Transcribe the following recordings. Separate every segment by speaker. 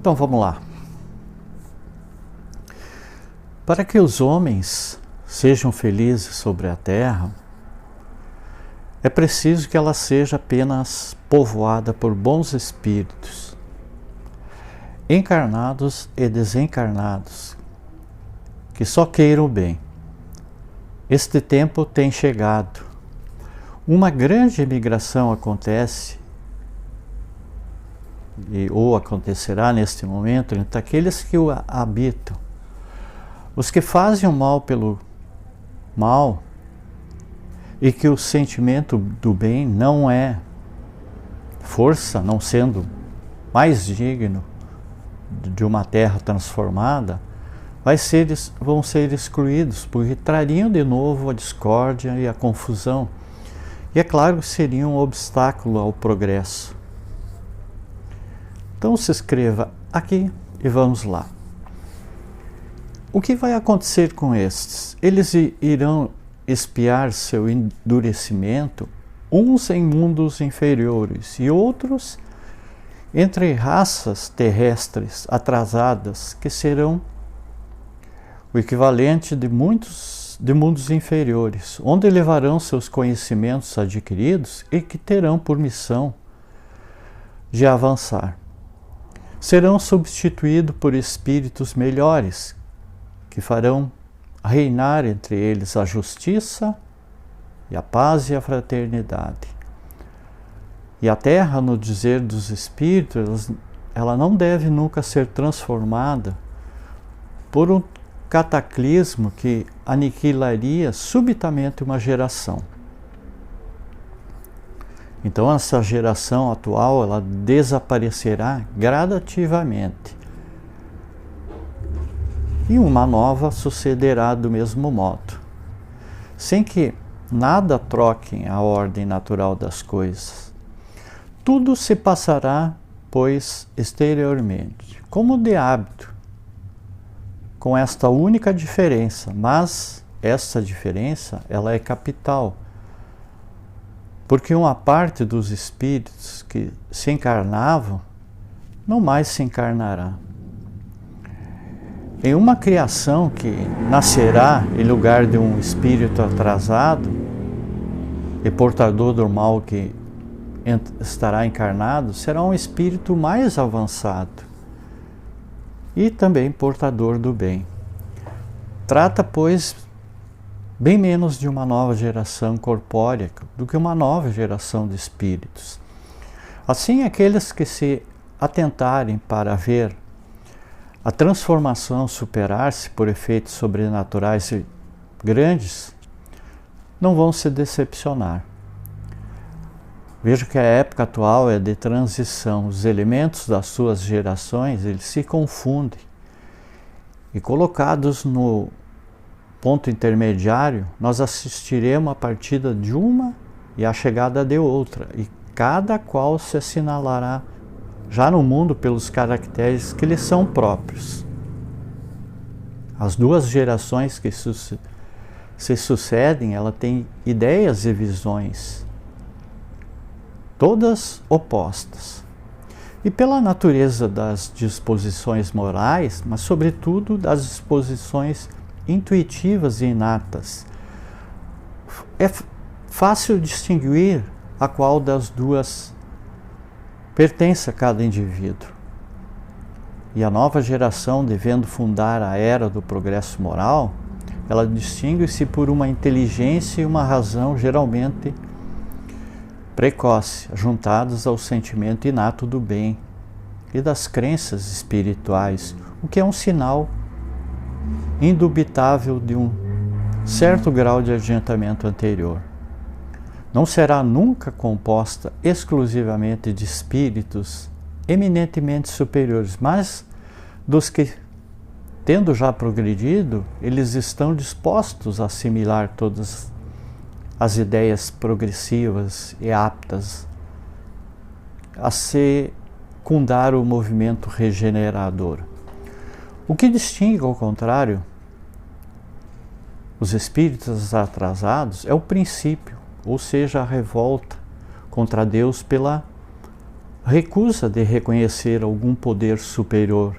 Speaker 1: Então vamos lá. Para que os homens sejam felizes sobre a terra, é preciso que ela seja apenas povoada por bons espíritos, encarnados e desencarnados, que só queiram o bem. Este tempo tem chegado. Uma grande imigração acontece, ou acontecerá neste momento, entre aqueles que o habitam. Os que fazem o mal pelo mal, e que o sentimento do bem não é força, não sendo mais digno de uma terra transformada, vão ser excluídos, porque trariam de novo a discórdia e a confusão. E é claro que seria um obstáculo ao progresso. Então se inscreva aqui e vamos lá. O que vai acontecer com estes? Eles irão expiar seu endurecimento, uns em mundos inferiores e outros entre raças terrestres atrasadas, que serão o equivalente de mundos inferiores, onde levarão seus conhecimentos adquiridos e que terão por missão de avançar. Serão substituídos por espíritos melhores, que farão reinar entre eles a justiça e a paz e a fraternidade. E a terra, no dizer dos espíritos, ela não deve nunca ser transformada por um cataclismo que aniquilaria subitamente uma geração. Então essa geração atual, ela desaparecerá gradativamente. E uma nova sucederá do mesmo modo, sem que nada troque a ordem natural das coisas. Tudo se passará, pois, exteriormente, como de hábito, com esta única diferença, mas essa diferença ela é capital, porque uma parte dos espíritos que se encarnavam não mais se encarnará. Em uma criação que nascerá em lugar de um espírito atrasado e portador do mal que estará encarnado, será um espírito mais avançado e também portador do bem. Trata, pois, bem menos de uma nova geração corpórea do que uma nova geração de espíritos. Assim, aqueles que se atentarem para ver a transformação superar-se por efeitos sobrenaturais e grandes, não vão se decepcionar. Veja que a época atual é de transição. Os elementos das suas gerações, eles se confundem. E colocados no ponto intermediário, nós assistiremos a partida de uma e a chegada de outra. E cada qual se assinalará já no mundo pelos caracteres que lhes são próprios. As duas gerações que se sucedem, ela tem ideias e visões, todas opostas. E pela natureza das disposições morais, mas sobretudo das disposições intuitivas e inatas, é fácil distinguir a qual das duas pertence a cada indivíduo. E a nova geração, devendo fundar a era do progresso moral, ela distingue-se por uma inteligência e uma razão geralmente precoce, juntadas ao sentimento inato do bem e das crenças espirituais, o que é um sinal indubitável de um certo grau de adiantamento anterior. Não será nunca composta exclusivamente de espíritos eminentemente superiores, mas dos que, tendo já progredido, eles estão dispostos a assimilar todas as ideias progressivas e aptas a secundar o movimento regenerador. O que distingue, ao contrário, os espíritos atrasados é o princípio, ou seja, a revolta contra Deus pela recusa de reconhecer algum poder superior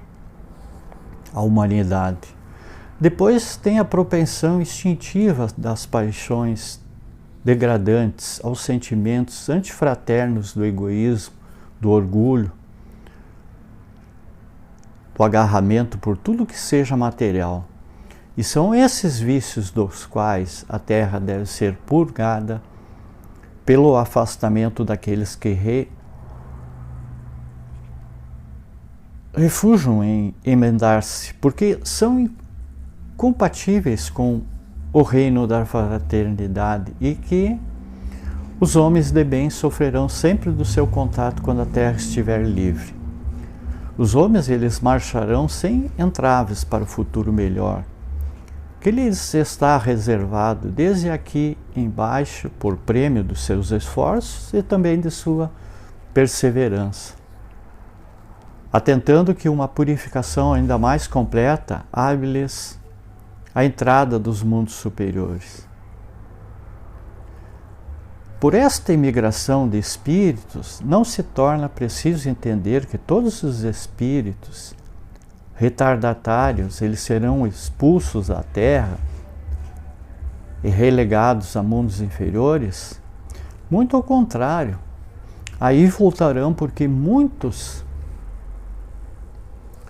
Speaker 1: à humanidade. Depois tem a propensão instintiva das paixões degradantes, aos sentimentos antifraternos do egoísmo, do orgulho, do agarramento por tudo que seja material. E são esses vícios dos quais a terra deve ser purgada pelo afastamento daqueles que refugiam em emendar-se, porque são incompatíveis com o reino da fraternidade e que os homens de bem sofrerão sempre do seu contato quando a terra estiver livre. Os homens, eles marcharão sem entraves para o futuro melhor, que lhes está reservado desde aqui embaixo por prêmio dos seus esforços e também de sua perseverança, atentando que uma purificação ainda mais completa abre-lhes a entrada dos mundos superiores. Por esta imigração de espíritos, não se torna preciso entender que todos os espíritos retardatários, eles serão expulsos da Terra e relegados a mundos inferiores. Muito ao contrário, aí voltarão porque muitos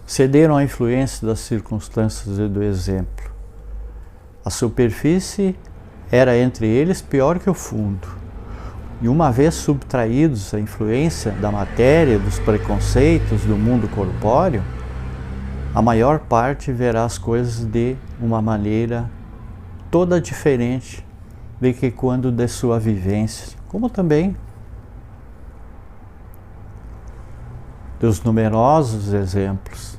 Speaker 1: cederam à influência das circunstâncias e do exemplo. A superfície era entre eles pior que o fundo. E uma vez subtraídos à influência da matéria, dos preconceitos do mundo corpóreo, a maior parte verá as coisas de uma maneira toda diferente do que quando de sua vivência, como também dos numerosos exemplos.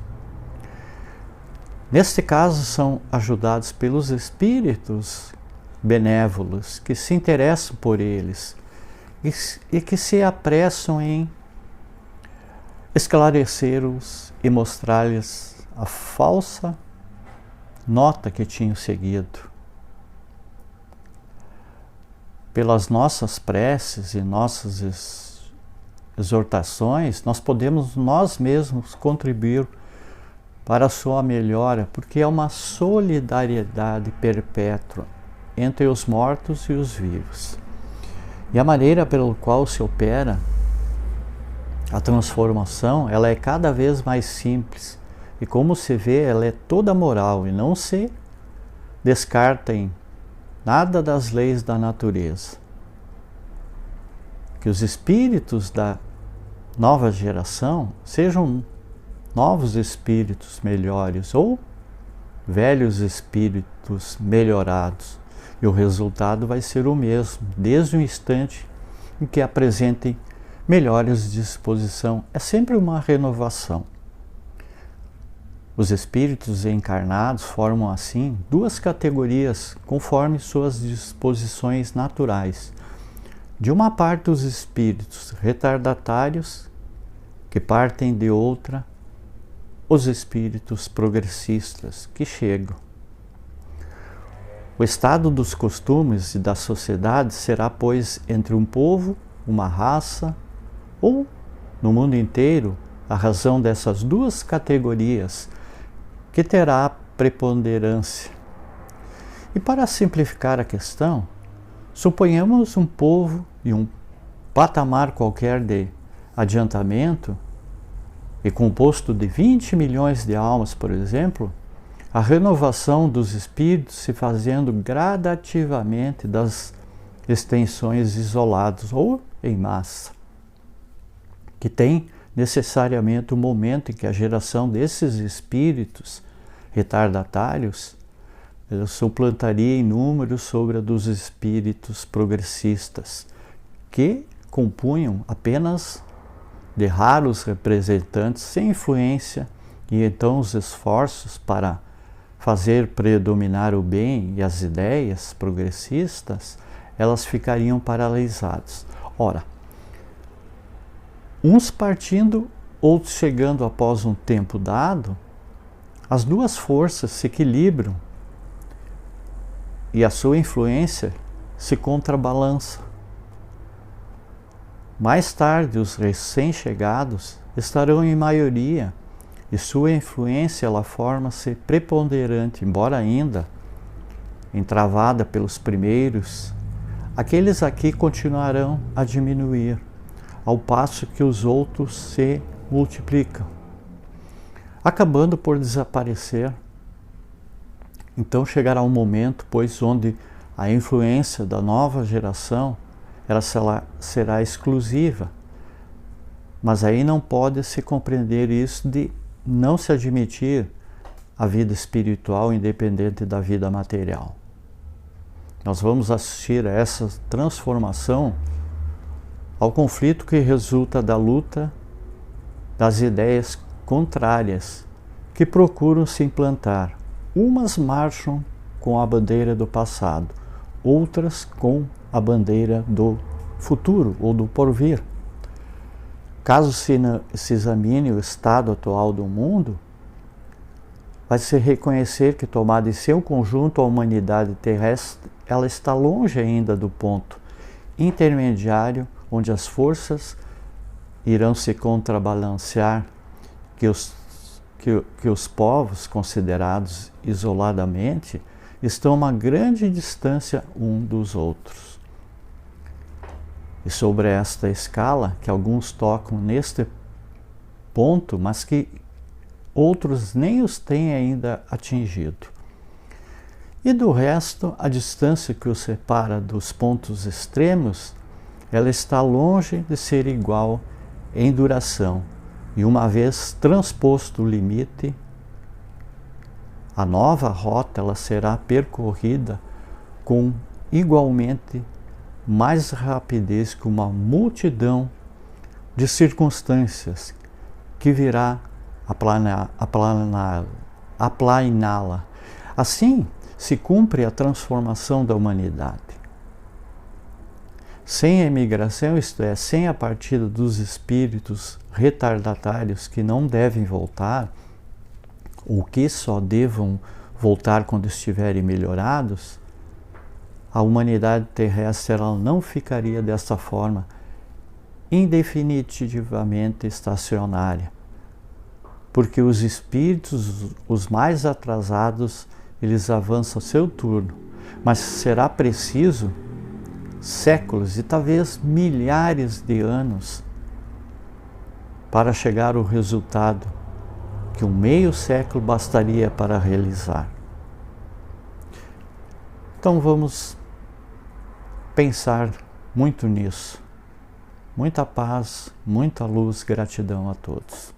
Speaker 1: Neste caso, são ajudados pelos espíritos benévolos que se interessam por eles e que se apressam em esclarecer-os e mostrar-lhes a falsa nota que tinham seguido. Pelas nossas preces e nossas exortações, nós podemos nós mesmos contribuir para a sua melhora, porque é uma solidariedade perpétua entre os mortos e os vivos. E a maneira pela qual se opera a transformação, ela é cada vez mais simples. E como se vê, ela é toda moral e não se descarta em nada das leis da natureza. Que os espíritos da nova geração sejam novos espíritos melhores ou velhos espíritos melhorados. E o resultado vai ser o mesmo, desde o instante em que apresentem melhores disposição. É sempre uma renovação. Os espíritos encarnados formam assim duas categorias conforme suas disposições naturais. De uma parte, os espíritos retardatários, que partem de outra, os espíritos progressistas, que chegam. O estado dos costumes e da sociedade será, pois, entre um povo, uma raça, ou, no mundo inteiro, a razão dessas duas categorias que terá preponderância. E para simplificar a questão, suponhamos um povo e um patamar qualquer de adiantamento, e composto de 20 milhões de almas, por exemplo, a renovação dos espíritos se fazendo gradativamente das extensões isoladas ou em massa, que tem necessariamente o momento em que a geração desses espíritos retardatários suplantaria em número sobre a dos espíritos progressistas, que compunham apenas de raros representantes sem influência, e então os esforços para fazer predominar o bem e as ideias progressistas, elas ficariam paralisadas. Ora, uns partindo, outros chegando após um tempo dado, as duas forças se equilibram e a sua influência se contrabalança. Mais tarde, os recém-chegados estarão em maioria e sua influência ela forma-se preponderante, embora ainda entravada pelos primeiros. Aqueles aqui continuarão a diminuir, ao passo que os outros se multiplicam, acabando por desaparecer. Então chegará um momento, pois, onde a influência da nova geração ela será exclusiva. Mas aí não pode se compreender isso de não se admitir a vida espiritual independente da vida material. Nós vamos assistir a essa transformação, ao conflito que resulta da luta das ideias contrárias que procuram se implantar. Umas marcham com a bandeira do passado, outras com a bandeira do futuro ou do porvir. Caso se examine o estado atual do mundo, vai-se reconhecer que, tomada em seu conjunto, a humanidade terrestre ela está longe ainda do ponto intermediário onde as forças irão se contrabalancear, que os povos considerados isoladamente estão a uma grande distância um dos outros. E sobre esta escala, que alguns tocam neste ponto, mas que outros nem os têm ainda atingido. E do resto, a distância que os separa dos pontos extremos, ela está longe de ser igual em duração. E uma vez transposto o limite, a nova rota ela será percorrida com igualmente mais rapidez que uma multidão de circunstâncias que virá aplainá-la. Assim, se cumpre a transformação da humanidade. Sem a imigração, isto é, sem a partida dos espíritos retardatários que não devem voltar, ou que só devam voltar quando estiverem melhorados, a humanidade terrestre ela não ficaria dessa forma indefinitivamente estacionária, porque os espíritos, os mais atrasados, eles avançam seu turno, mas será preciso séculos e talvez milhares de anos para chegar ao resultado que um meio século bastaria para realizar. Então vamos pensar muito nisso. Muita paz, muita luz, gratidão a todos.